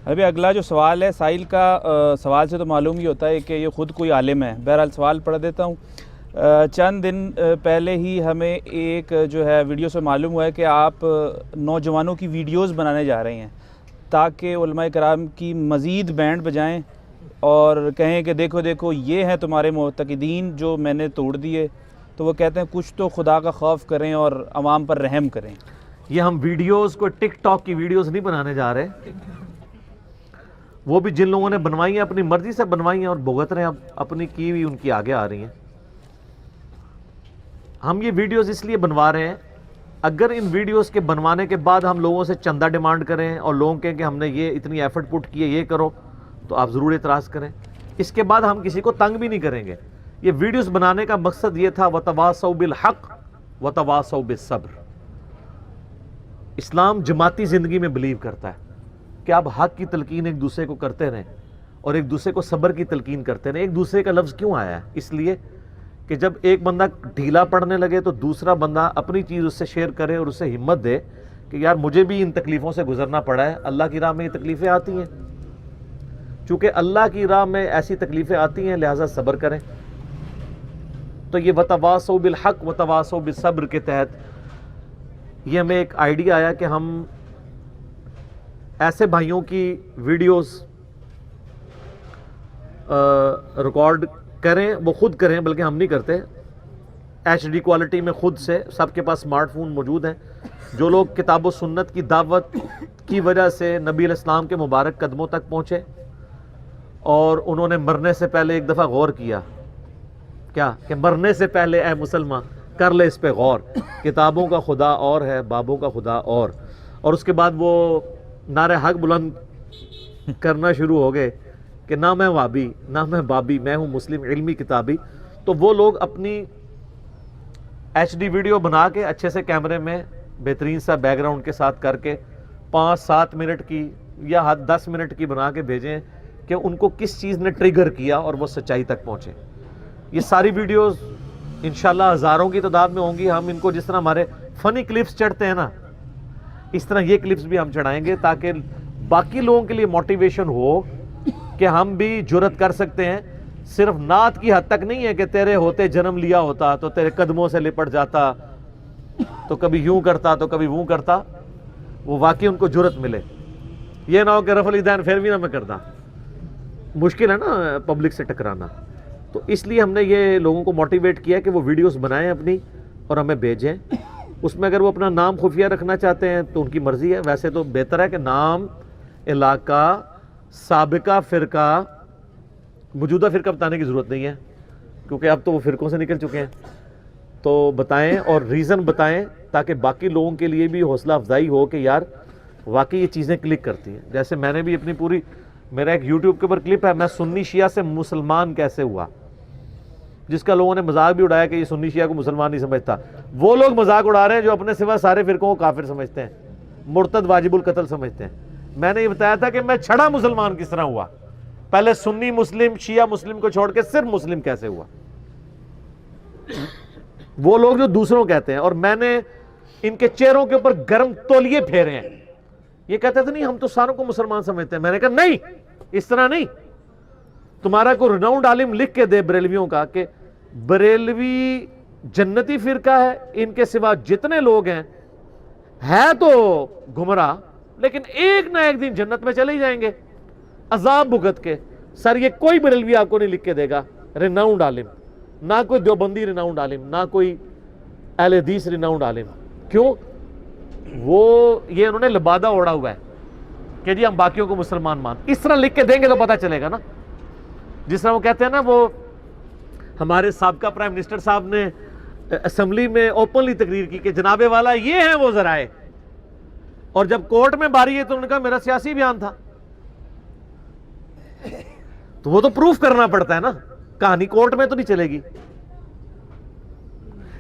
ابھی اگلا جو سوال ہے سائل کا، سوال سے تو معلوم ہی ہوتا ہے کہ یہ خود کوئی عالم ہے. بہرحال سوال پڑھ دیتا ہوں. چند دن پہلے ہی ہمیں ایک جو ہے ویڈیو سے معلوم ہوا ہے کہ آپ نوجوانوں کی ویڈیوز بنانے جا رہے ہیں تاکہ علماء کرام کی مزید بینڈ بجائیں اور کہیں کہ دیکھو دیکھو یہ ہیں تمہارے معتقدین جو میں نے توڑ دیے. تو وہ کہتے ہیں کچھ تو خدا کا خوف کریں اور عوام پر رحم کریں. یہ ہم ویڈیوز کو ٹک ٹاک کی ویڈیوز نہیں بنانے جا رہے، وہ بھی جن لوگوں نے بنوائی ہیں اپنی مرضی سے بنوائی ہیں اور بھگت رہے ہیں، اپنی کی ہوئی ان کی آگے آ رہی ہیں. ہم یہ ویڈیوز اس لیے بنوا رہے ہیں، اگر ان ویڈیوز کے بنوانے کے بعد ہم لوگوں سے چندہ ڈیمانڈ کریں اور لوگوں کہیں کہ ہم نے یہ اتنی ایفرٹ پٹ کی ہے یہ کرو، تو آپ ضرور اعتراض کریں. اس کے بعد ہم کسی کو تنگ بھی نہیں کریں گے. یہ ویڈیوز بنانے کا مقصد یہ تھا وَتَوَاصَوْا بِالْحَقِّ وَتَوَاصَوْا بِالصَّبْرِ. اسلام جماعتی زندگی میں بلیو کرتا ہے کہ آپ حق کی تلقین ایک دوسرے کو کرتے رہیں اور ایک دوسرے کو صبر کی تلقین کرتے رہیں. ایک دوسرے کا لفظ کیوں آیا ہے؟ اس لیے کہ جب ایک بندہ ڈھیلا پڑنے لگے تو دوسرا بندہ اپنی چیز اس سے شیئر کرے اور اسے ہمت دے کہ یار مجھے بھی ان تکلیفوں سے گزرنا پڑا ہے، اللہ کی راہ میں یہ تکلیفیں آتی ہیں. چونکہ اللہ کی راہ میں ایسی تکلیفیں آتی ہیں لہٰذا صبر کریں. تو یہ وَتَوَاصَوْا بِالْحَقِّ وَتَوَاصَوْا بِالصَّبْرِ کے تحت یہ ہمیں ایک آئیڈیا آیا کہ ہم ایسے بھائیوں کی ویڈیوز ریکارڈ کریں، وہ خود کریں بلکہ ہم نہیں کرتے، ایچ ڈی کوالٹی میں خود سے. سب کے پاس سمارٹ فون موجود ہیں. جو لوگ کتاب و سنت کی دعوت کی وجہ سے نبی علیہ السلام کے مبارک قدموں تک پہنچے اور انہوں نے مرنے سے پہلے ایک دفعہ غور کیا کیا کہ مرنے سے پہلے اے مسلمان کر لے اس پہ غور، کتابوں کا خدا اور ہے بابوں کا خدا اور اس کے بعد وہ نعرہ حق بلند کرنا شروع ہو گئے کہ نہ میں وابی نہ میں بابی، میں ہوں مسلم علمی کتابی. تو وہ لوگ اپنی ایچ ڈی ویڈیو بنا کے اچھے سے کیمرے میں بہترین سا بیک گراؤنڈ کے ساتھ کر کے 5-7 منٹ کی یا 10 منٹ کی بنا کے بھیجیں کہ ان کو کس چیز نے ٹریگر کیا اور وہ سچائی تک پہنچے. یہ ساری ویڈیوز انشاءاللہ ہزاروں کی تعداد میں ہوں گی. ہم ان کو جس طرح ہمارے فنی کلپس چڑھتے ہیں نا اس طرح یہ کلپس بھی ہم چڑھائیں گے تاکہ باقی لوگوں کے لیے موٹیویشن ہو کہ ہم بھی جرت کر سکتے ہیں. صرف نعت کی حد تک نہیں ہے کہ تیرے ہوتے جنم لیا ہوتا تو تیرے قدموں سے لپٹ جاتا تو کبھی یوں کرتا تو کبھی ووں کرتا. وہ واقعی ان کو جرت ملے. یہ نہ ہو کہ رفع الیدین پھر بھی نہ میں کرتا. مشکل ہے نا پبلک سے ٹکرانا. تو اس لیے ہم نے یہ لوگوں کو موٹیویٹ کیا کہ وہ ویڈیوز بنائیں اپنی اور ہمیں بھیجیں. اس میں اگر وہ اپنا نام خفیہ رکھنا چاہتے ہیں تو ان کی مرضی ہے. ویسے تو بہتر ہے کہ نام، علاقہ، سابقہ فرقہ، موجودہ فرقہ بتانے کی ضرورت نہیں ہے کیونکہ اب تو وہ فرقوں سے نکل چکے ہیں. تو بتائیں اور ریزن بتائیں تاکہ باقی لوگوں کے لیے بھی حوصلہ افزائی ہو کہ یار واقعی یہ چیزیں کلک کرتی ہیں. جیسے میں نے بھی اپنی پوری، میرا ایک یوٹیوب کے اوپر کلپ ہے میں سنی شیعہ سے مسلمان کیسے ہوا، جس کا لوگوں نے مذاق بھی اڑایا کہ یہ سنی شیعہ کو مسلمان نہیں سمجھتا. وہ لوگ مذاق اڑا رہے ہیں جو اپنے سوا سارے فرقوں کو کافر سمجھتے ہیں، مرتد واجب القتل سمجھتے ہیں. میں نے یہ بتایا تھا کہ میں چھڑا مسلمان کس طرح ہوا، پہلے سنی مسلم شیعہ مسلم کو چھوڑ کے صرف مسلم کیسے ہوا. وہ لوگ جو دوسروں کہتے ہیں اور میں نے ان کے چہروں کے اوپر گرم تولیے پھیرے ہیں. یہ کہتے تھے نہیں ہم تو ساروں کو مسلمان سمجھتے ہیں. میں نے کہا نہیں، اس طرح نہیں. تمہارا کوئی رناؤنڈ عالم لکھ کے دے بریلویوں کا کہ بریلوی جنتی فرقہ ہے، ان کے سوا جتنے لوگ ہیں ہے تو گمراہ لیکن ایک نہ ایک دن جنت میں چلے جائیں گے عذاب بھگت کے. سر یہ کوئی بریلوی آپ کو نہیں لکھ کے دے گا رناؤنڈ عالم، نہ کوئی دیوبندی رناؤنڈ عالم، نہ کوئی اہل حدیث رناؤنڈ عالم. کیوں؟ وہ یہ انہوں نے لبادہ اوڑا ہوا ہے کہ جی ہم باقیوں کو مسلمان مان. اس طرح لکھ کے دیں گے تو پتہ چلے گا نا. جس طرح وہ کہتے ہیں نا، وہ ہمارے سابقہ پرائم منسٹر صاحب نے اسمبلی میں اوپنلی تقریر کی کہ جناب والا یہ ہیں وہ ذرائع، اور جب کورٹ میں باری ہے تو انہوں نے کہا میرا سیاسی بیان تھا. تو وہ تو پروف کرنا پڑتا ہے نا، کہانی کورٹ میں تو نہیں چلے گی.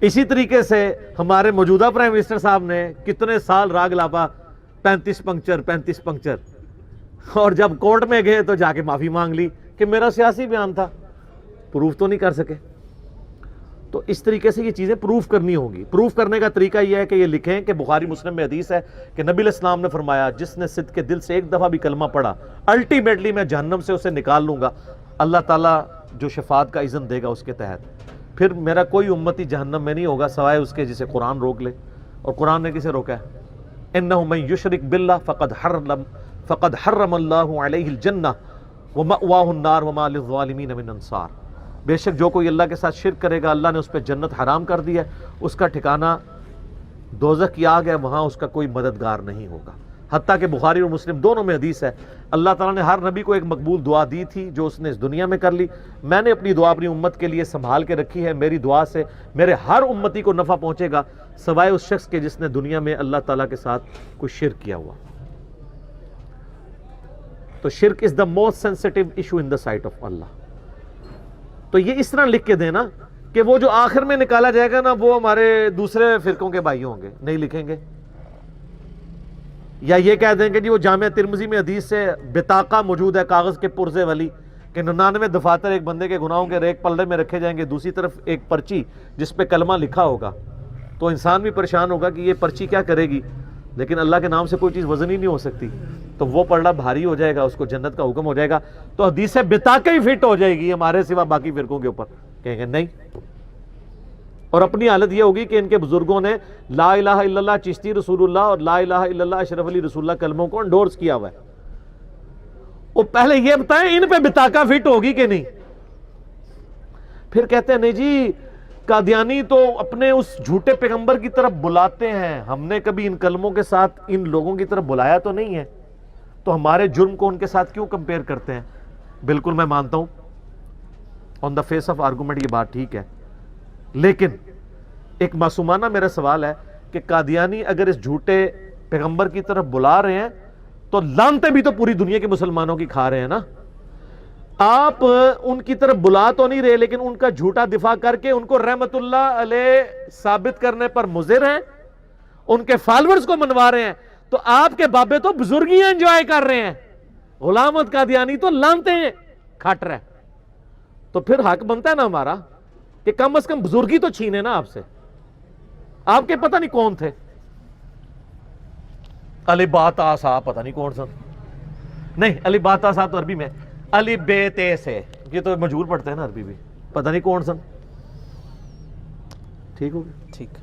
اسی طریقے سے ہمارے موجودہ پرائم منسٹر صاحب نے کتنے سال راگ لاپا 35 پنکچر، اور جب کورٹ میں گئے تو جا کے معافی مانگ لی کہ میرا سیاسی بیان تھا. پروف تو نہیں کر سکے. تو اس طریقے سے یہ چیزیں پروف کرنی ہوگی. پروف کرنے کا طریقہ یہ ہے کہ یہ لکھیں کہ بخاری مسلم میں حدیث ہے کہ نبی علیہ السلام نے فرمایا جس نے صدق کے دل سے ایک دفعہ بھی کلمہ پڑھا الٹیمیٹلی میں جہنم سے اسے نکال لوں گا, اللہ تعالیٰ جو شفاعت کا اذن دے گا اس کے تحت. پھر میرا کوئی امتی جہنم میں نہیں ہوگا سوائے اس کے جسے قرآن روک لے. اور قرآن نے کسے روکا ہے؟ انہ من یشرک باللہ فقد حرم اللہ علیہ الجنہ ومأواہ النار وما للظالمین من انصار. بے شک جو کوئی اللہ کے ساتھ شرک کرے گا اللہ نے اس پہ جنت حرام کر دی ہے, اس کا ٹھکانہ دوزخ کی آگ ہے, وہاں اس کا کوئی مددگار نہیں ہوگا. حتیٰ کہ بخاری اور مسلم دونوں میں حدیث ہے اللہ تعالیٰ نے ہر نبی کو ایک مقبول دعا دی تھی جو اس نے اس دنیا میں کر لی. میں نے اپنی دعا اپنی امت کے لیے سنبھال کے رکھی ہے, میری دعا سے میرے ہر امتی کو نفع پہنچے گا سوائے اس شخص کے جس نے دنیا میں اللہ تعالیٰ کے ساتھ کوئی شرک کیا ہوا. تو شرک is the most sensitive issue in the sight of Allah. تو یہ اس طرح لکھ کے دینا کہ وہ جو آخر میں نکالا جائے گا نا وہ ہمارے دوسرے فرقوں کے بھائی ہوں گے, نہیں لکھیں گے. یا یہ کہہ دیں گے جی وہ جامعہ ترمذی میں حدیث سے بطاقہ موجود ہے کاغذ کے پرزے والی کہ 99 دفاتر ایک بندے کے گناہوں کے ایک پلڑے میں رکھے جائیں گے, دوسری طرف ایک پرچی جس پہ کلمہ لکھا ہوگا. تو انسان بھی پریشان ہوگا کہ یہ پرچی کیا کرے گی, لیکن اللہ کے نام سے کوئی چیز وزن ہی نہیں ہو سکتی. تو وہ پلڑا بھاری ہو جائے گا, اس کو جنت کا حکم ہو جائے گا. تو حدیث بطاقہ ہی فٹ ہو جائے گی ہمارے سوا باقی فرقوں کے اوپر. کہیں گے نہیں. اور اپنی حالت یہ ہوگی کہ ان کے بزرگوں نے لا الہ الا اللہ چشتی رسول اللہ اور لا الہ الا اللہ اشرف علی رسول اللہ کلموں کو انڈورس کیا ہوا ہے. وہ پہلے یہ بتائیں ان پہ بطاقہ فٹ ہوگی کہ نہیں. پھر کہتے ہیں نہیں جی قادیانی تو اپنے اس جھوٹے پیغمبر کی طرف بلاتے ہیں, ہم نے کبھی ان کلموں کے ساتھ ان لوگوں کی طرف بلایا تو نہیں ہے, تو ہمارے جرم کو ان کے ساتھ کیوں کمپیئر کرتے ہیں. بالکل میں مانتا ہوں آن دا فیس آف آرگومنٹ یہ بات ٹھیک ہے, لیکن ایک معصومانہ میرا سوال ہے کہ قادیانی اگر اس جھوٹے پیغمبر کی طرف بلا رہے ہیں تو لعنتیں بھی تو پوری دنیا کے مسلمانوں کی کھا رہے ہیں نا. آپ ان کی طرف بلا تو نہیں رہے لیکن ان کا جھوٹا دفاع کر کے ان کو رحمت اللہ علیہ ثابت کرنے پر مضر ہیں, ان کے فالورز کو منوا رہے ہیں. تو آپ کے بابے تو بزرگیاں انجوائے کر رہے ہیں, غلام احمد قادیانی تو لعنتیں کھٹ رہے ہیں. تو پھر حق بنتا ہے نا ہمارا کہ کم از کم بزرگی تو چھینے نا آپ سے. آپ کے پتہ نہیں کون تھے, علی باتا صاحب پتہ نہیں کون سا, نہیں علی باتا صاحب تو عربی میں, علی بیتے سے یہ تو مجہول پڑھتے ہیں نا عربی بھی, پتہ نہیں کون سا. ٹھیک ہوگا, ٹھیک.